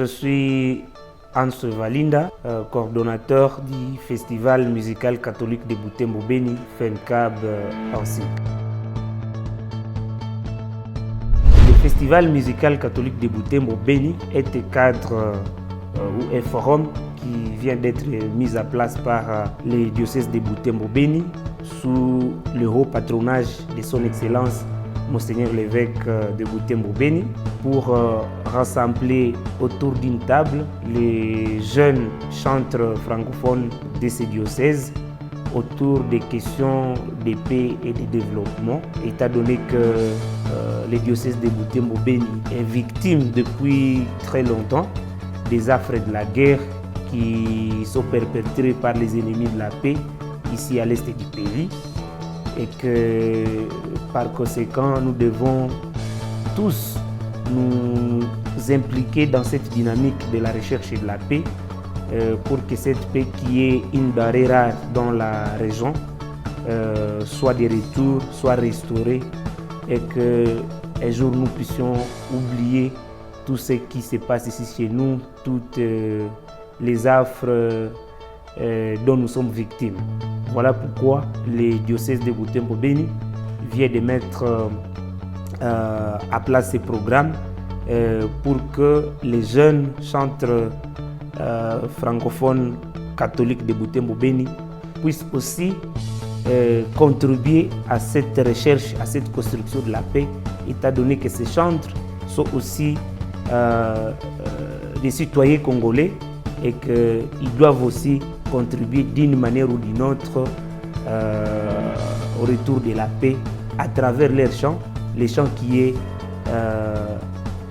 Je suis Hans Valinda, coordonnateur du Festival musical catholique de Butembo Beni, FENCAB Ansi. Le Festival musical catholique de Butembo Beni est un cadre ou un forum qui vient d'être mis en place par les diocèses de Butembo Beni sous le haut patronage de son Excellence Monseigneur l'évêque de Butembo Beni pour rassembler autour d'une table les jeunes chantres francophones de ces diocèses autour des questions de paix et de développement, étant donné que les diocèses de Butembo Beni est victime depuis très longtemps des affres de la guerre qui sont perpétrées par les ennemis de la paix ici à l'est du pays, et que par conséquent nous devons tous nous impliquer dans cette dynamique de la recherche de la paix pour que cette paix qui est une denrée rare dans la région soit de retour, soit restaurée, et qu'un jour nous puissions oublier tout ce qui se passe ici chez nous, toutes les affres dont nous sommes victimes. Voilà pourquoi les diocèses de Butembo Beni viennent de mettre à place ces programmes pour que les jeunes chantres francophones catholiques de Butembo Beni puissent aussi contribuer à cette recherche, à cette construction de la paix, étant donné que ces chantres sont aussi des citoyens congolais et qu'ils doivent aussi contribuer d'une manière ou d'une autre au retour de la paix à travers leurs chants, les chants qui est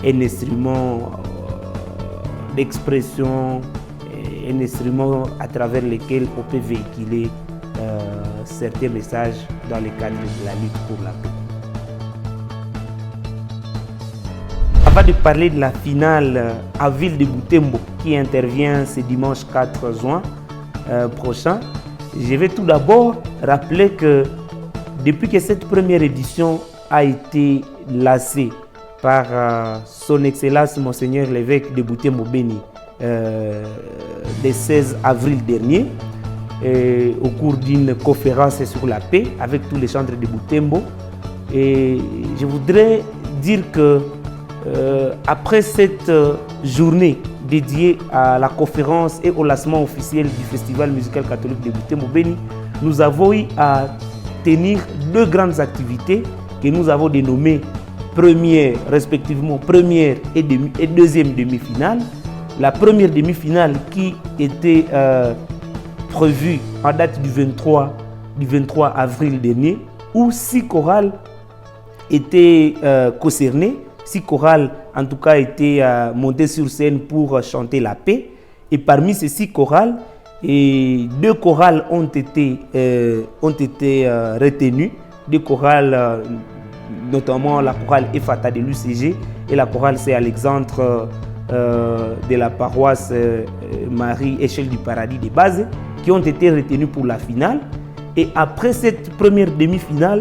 un instrument d'expression, un instrument à travers lequel on peut véhiculer certains messages dans le cadre de la lutte pour la paix. Avant de parler de la finale à Ville de Butembo qui intervient ce dimanche 4 juin prochain, je vais tout d'abord rappeler que depuis que cette première édition a été lancée par son Excellence Monseigneur l'évêque de Butembo Beni le 16 avril dernier, au cours d'une conférence sur la paix avec tous les chantres de Butembo, et je voudrais dire que après cette journée dédiée à la conférence et au lancement officiel du Festival musical catholique de Butembo Beni, nous avons eu à tenir deux grandes activités que nous avons dénommées première, respectivement première et deuxième demi-finale. La première demi-finale qui était prévue en date du 23 avril dernier, où 6 chorales étaient concernées. 6 chorales, en tout cas, étaient montées sur scène pour chanter la paix. Et parmi ces 6 chorales, 2 chorales ont été retenues. 2 chorales, notamment la chorale Ephata de l'UCG et la chorale Saint-Alexandre de la paroisse Marie Échelle du Paradis de Base, qui ont été retenues pour la finale. Et après cette première demi-finale,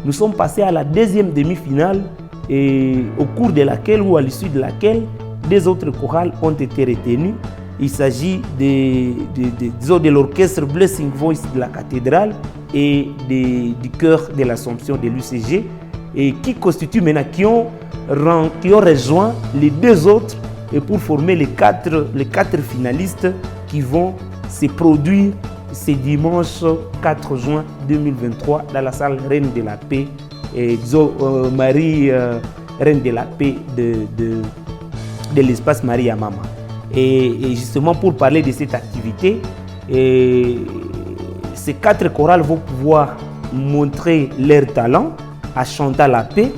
nous sommes passés à la deuxième demi-finale, et au cours de laquelle ou à l'issue de laquelle 2 autres chorales ont été retenues. Il s'agit de l'orchestre Blessing Voice de la cathédrale et du chœur de l'Assomption de l'UCG, et qui constituent maintenant, qui ont rejoint les 2 autres et pour former les quatre finalistes qui vont se produire ce dimanche 4 juin 2023 dans la salle Reine de la Paix, Marie Reine de la Paix de l'espace Marie à Mama. Et justement pour parler de cette activité, ces 4 chorales vont pouvoir montrer leur talent à chanter la paix,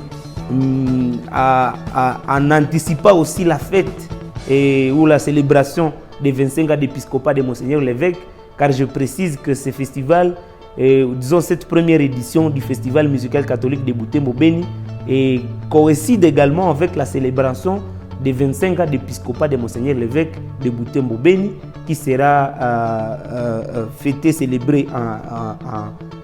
en anticipant aussi la fête ou la célébration des 25 ans d'épiscopat de Monseigneur l'évêque, car je précise que ce festival, disons cette première édition du Festival musical catholique de Butembo Beni, coïncide également avec la célébration des 25 ans d'épiscopat de Monseigneur l'évêque de Butembo Beni, qui sera fêté, célébré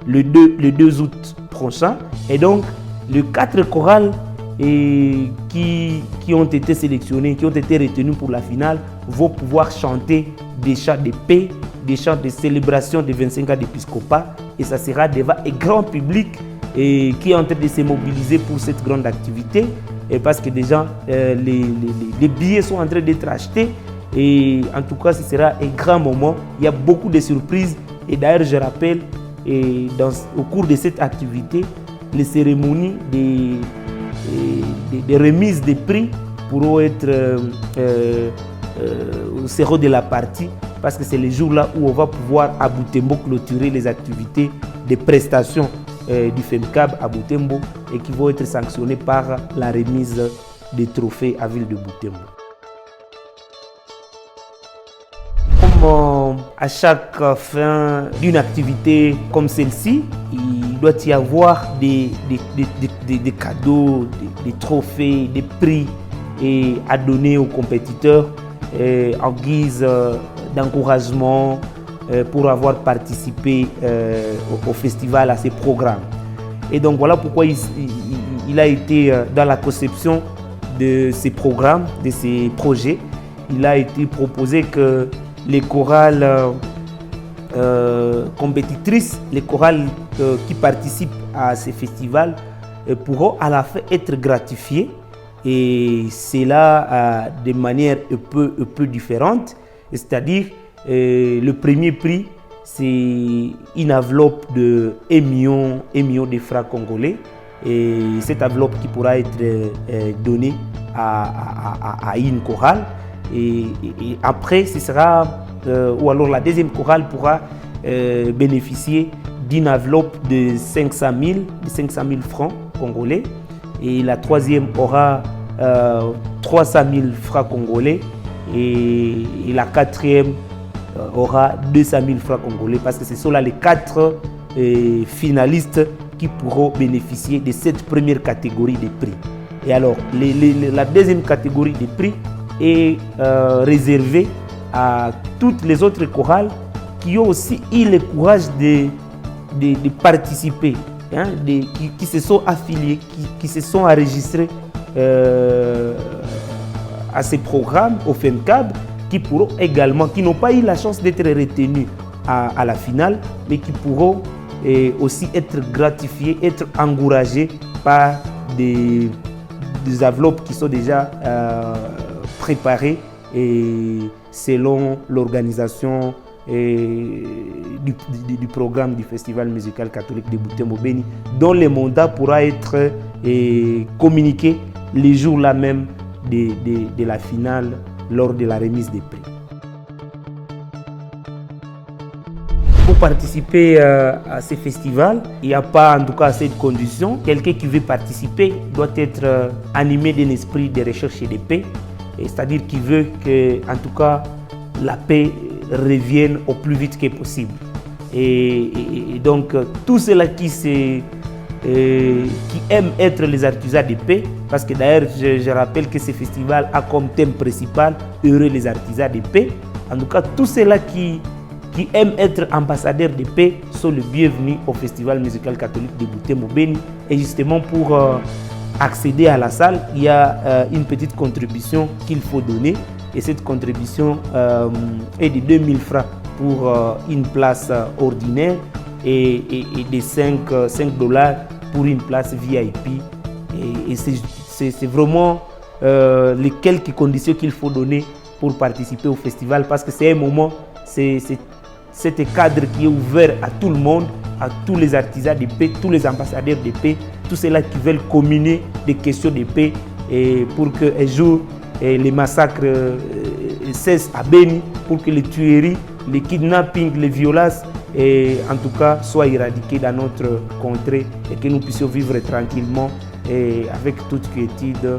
le 2 août prochain. Et donc, les 4 chorales et qui ont été sélectionnés, qui ont été retenus pour la finale, vont pouvoir chanter des chants de paix, des chants de célébration des 25 ans d'épiscopat. Et ça sera devant un grand public qui est en train de se mobiliser pour cette grande activité. Et parce que déjà, les billets sont en train d'être achetés. Et en tout cas, ce sera un grand moment. Il y a beaucoup de surprises. Et d'ailleurs, je rappelle, au cours de cette activité, les cérémonies des remises des prix pourront être au serreau de la partie, parce que c'est le jour là où on va pouvoir à Butembo clôturer les activités de prestations du FEMCAB à Butembo et qui vont être sanctionnées par la remise des trophées à ville de Butembo. Comme à chaque fin d'une activité comme celle-ci, il doit y avoir des cadeaux, des trophées, des prix à donner aux compétiteurs en guise d'encouragement pour avoir participé au festival, à ces programmes. Et donc voilà pourquoi il a été dans la conception de ces programmes, de ces projets. Il a été proposé que les chorales compétitrices, les chorales qui participent à ces festivals pourront à la fin être gratifiées, et c'est là de manière un peu différente. C'est-à-dire le premier prix, c'est une enveloppe de 1 million de francs congolais, et cette enveloppe qui pourra être donnée à une chorale. Et après, ce sera, ou alors la deuxième chorale pourra bénéficier d'une enveloppe de 500 000 francs congolais, et la troisième aura 300 000 francs congolais, et la quatrième aura 200 000 francs congolais, parce que ce sont là les 4 finalistes qui pourront bénéficier de cette première catégorie de prix. Et alors, la deuxième catégorie de prix est réservée à toutes les autres chorales qui ont aussi eu le courage de participer, hein, qui se sont affiliés, qui se sont enregistrés à ces programmes, au FEMCAB, qui pourront également, qui n'ont pas eu la chance d'être retenus à la finale, mais qui pourront aussi être gratifiés, être encouragés par des enveloppes qui sont déjà préparées et selon l'organisation du programme du Festival musical catholique de Butembo Béni, dont le mandat pourra être communiqué les jours là même de la finale lors de la remise des prix. Pour participer à ce festival, il n'y a pas en tout cas cette condition. Quelqu'un qui veut participer doit être animé d'un esprit de recherche et de paix, c'est-à-dire qu'il veut que, en tout cas, la paix revienne au plus vite que possible. Et donc, tous ceux-là qui aiment être les artisans de paix, parce que d'ailleurs, je rappelle que ce festival a comme thème principal « Heureux les artisans de paix ». En tout cas, tous ceux-là qui aiment être ambassadeurs de paix sont les bienvenus au Festival musical catholique de Butembo Béni. Et justement, pour accéder à la salle, il y a une petite contribution qu'il faut donner. Et cette contribution est de 2 000 francs pour une place ordinaire et de 5 $ pour une place VIP. Et c'est vraiment les quelques conditions qu'il faut donner pour participer au festival, parce que c'est un moment, c'est cadre qui est ouvert à tout le monde, à tous les artisans de paix, tous les ambassadeurs de paix, tous ceux-là qui veulent communier des questions de paix, et pour qu'un jour les massacres cessent à Béni, pour que les tueries, les kidnappings, les violences, en tout cas, soient éradiquées dans notre contrée, et que nous puissions vivre tranquillement et avec toute quiétude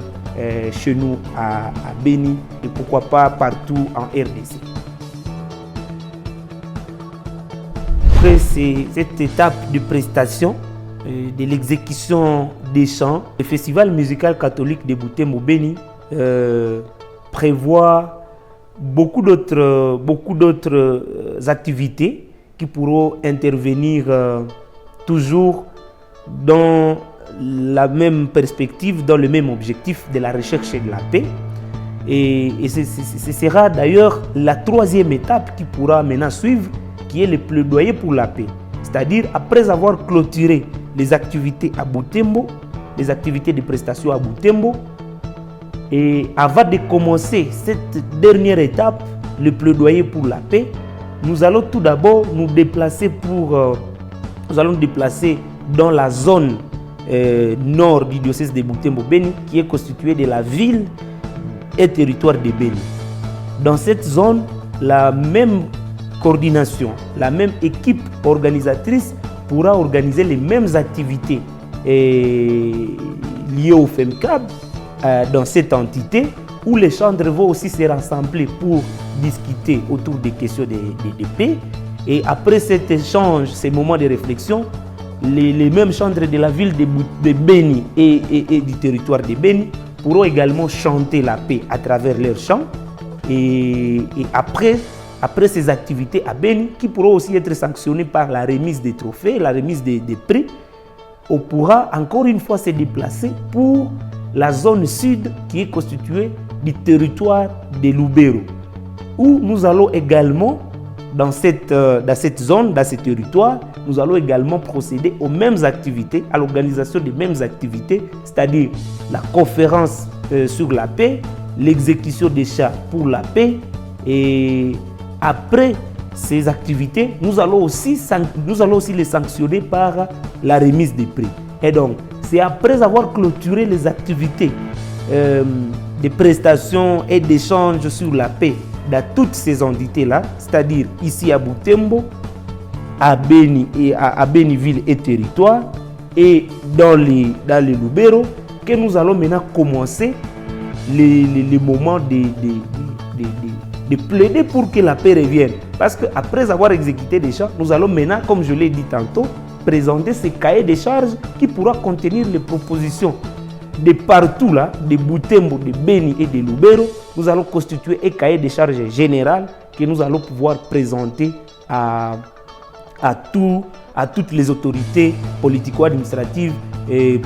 chez nous à Béni, et pourquoi pas partout en RDC. Après cette étape de prestation, de l'exécution des chants, le Festival musical catholique de Butembo Béni prévoit beaucoup d'autres activités qui pourront intervenir toujours dans la même perspective, dans le même objectif de la recherche de la paix. Et ce sera d'ailleurs la troisième étape qui pourra maintenant suivre, qui est le plaidoyer pour la paix. C'est-à-dire, après avoir clôturé les activités à Butembo, les activités de prestation à Butembo, et avant de commencer cette dernière étape, le plaidoyer pour la paix, nous allons tout d'abord nous déplacer dans la zone nord du diocèse de Butembo-Beni, qui est constituée de la ville et territoire de Beni. Dans cette zone, la même coordination, la même équipe organisatrice pourra organiser les mêmes activités liées au FEMCAB dans cette entité, où les chantres vont aussi se rassembler pour discuter autour des questions de paix. Et après cet échange, ces moments de réflexion, les mêmes chantres de la ville de Beni et du territoire de Beni pourront également chanter la paix à travers leurs chants. Et après ces activités à Beni, qui pourront aussi être sanctionnées par la remise des trophées, la remise des prix, on pourra encore une fois se déplacer pour la zone sud qui est constituée du territoire de Lubero, où nous allons également, dans cette zone, dans ce territoire, nous allons également procéder aux mêmes activités, à l'organisation des mêmes activités, c'est-à-dire la conférence sur la paix, l'exécution des chats pour la paix. Et après ces activités, nous allons aussi les sanctionner par la remise des prix. Et donc, c'est après avoir clôturé les activités de prestations et d'échanges sur la paix dans toutes ces entités-là, c'est-à-dire ici à Butembo, à Beni et à Beniville et territoire, et dans les Lubero, que nous allons maintenant commencer les moments de plaider pour que la paix revienne. Parce qu'après avoir exécuté des chants, nous allons maintenant, comme je l'ai dit tantôt, présenter ce cahier de charges qui pourra contenir les propositions de partout là, de Butembo, de Beni et de Lubero. Nous allons constituer un cahier de charges général que nous allons pouvoir présenter à toutes les autorités politico-administratives,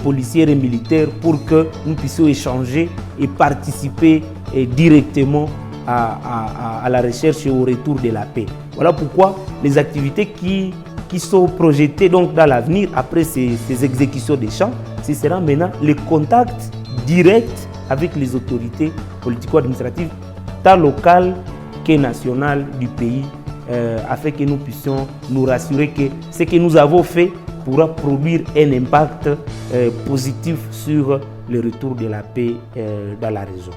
policières et militaires, pour que nous puissions échanger et participer directement à la recherche et au retour de la paix. Voilà pourquoi les activités qui sont projetées donc dans l'avenir après ces exécutions des chants, ce sera maintenant le contact direct avec les autorités politico-administratives, tant locales que nationales du pays, afin que nous puissions nous rassurer que ce que nous avons fait pourra produire un impact positif sur le retour de la paix dans la région.